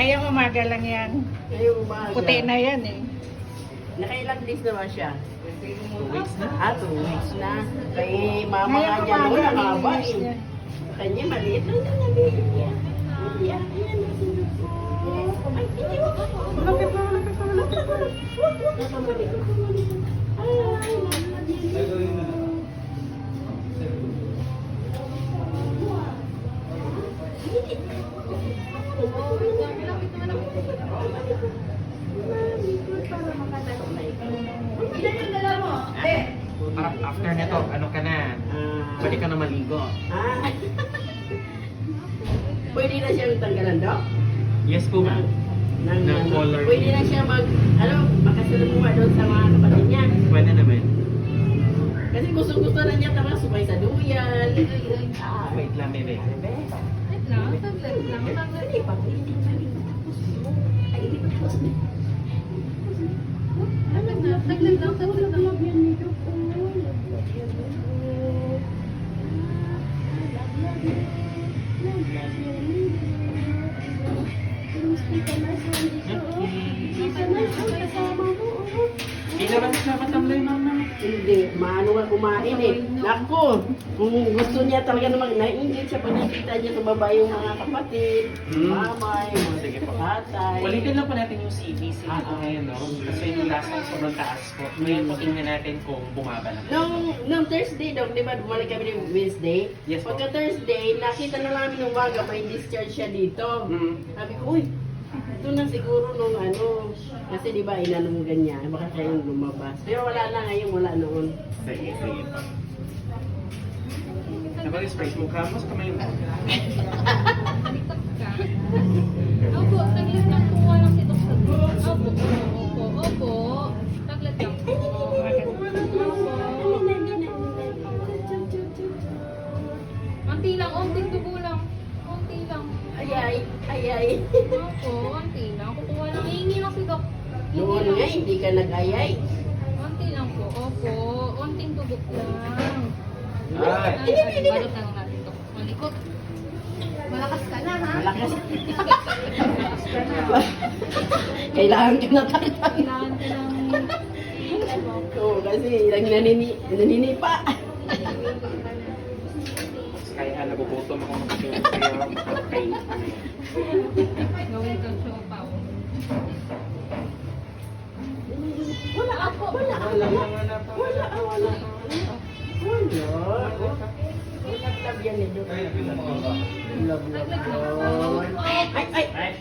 Ngayong umaga lang yan. Ngayong umaga. Puti na yan eh. Nakailang days naman siya. 2 weeks na. 2 weeks na. Kay mama Ngayong nga niya noon, umaga, ang haba nilinis niya. eh. Kanya maliit lang na baby niya. Ayan, ayan. Ay, hindi mo. Malapit na, malapit na, malapit na. Parang after nito, ano ka na? Pwede ka na maligo. Pwede na siyang tanggalan daw? Yes po ma'am. Ng color. Pwede na siya makasalumuha doon sa mga kapatid niya. Pwede naman. Kasi gusto na niya tama sumay sa duyan. Wait lang, bebe. Wait lang, saglit lang. Hindi pa. Ay, hindi pa tapos na. Saglit lang, saglit lang. Hindi naman siya matamlay mama. Hindi, maano nga kumain eh. Naku, kung gusto niya talaga naman, naiingit siya pag nakita niya sa baba yung mga kapatid, mamay, mga Sige po. tatay. Ulitin lang po natin yung CBC dito ngayon, no? Kasi yung last time sobrang taas po. Ngayon po tingnan natin kung bumaba na. Nung Thursday daw, di ba, bumalik kami ng Wednesday? Yes po. Pagka Thursday, nakita na namin ng umaga, may discharge siya dito. Sabi ko, uy, ito na siguro nung ano, kasi di ba, inano mo ganyan, baka siya yung lumabas. Pero wala na ngayon, wala noon. Sige, sige po. Nabag-spray mo ka, mas kamay mo. Opo, saglit lang po. Walang si Dr. Opo. Saglit lang po. Konti lang, onting dugo lang. Konti lang. Ayay. Opo, konti lang. Kukuha lang. Hihingi lang si Doc. Noon nga, hindi ka nag-ayay. Konti lang po. Opo, onting dugo lang. Ay! Balot na lang natin ito. Malikot. Malakas ka na, ha? Malakas. Kailangan ka na takpan. Kailangan ka ng... Oo, kasi naninipa. Kaya nagugutom ako makatulog kaya makakain. Gawin kang siopaw. Wala ako. Wala. Wala. Love yan eh. Love. Ay.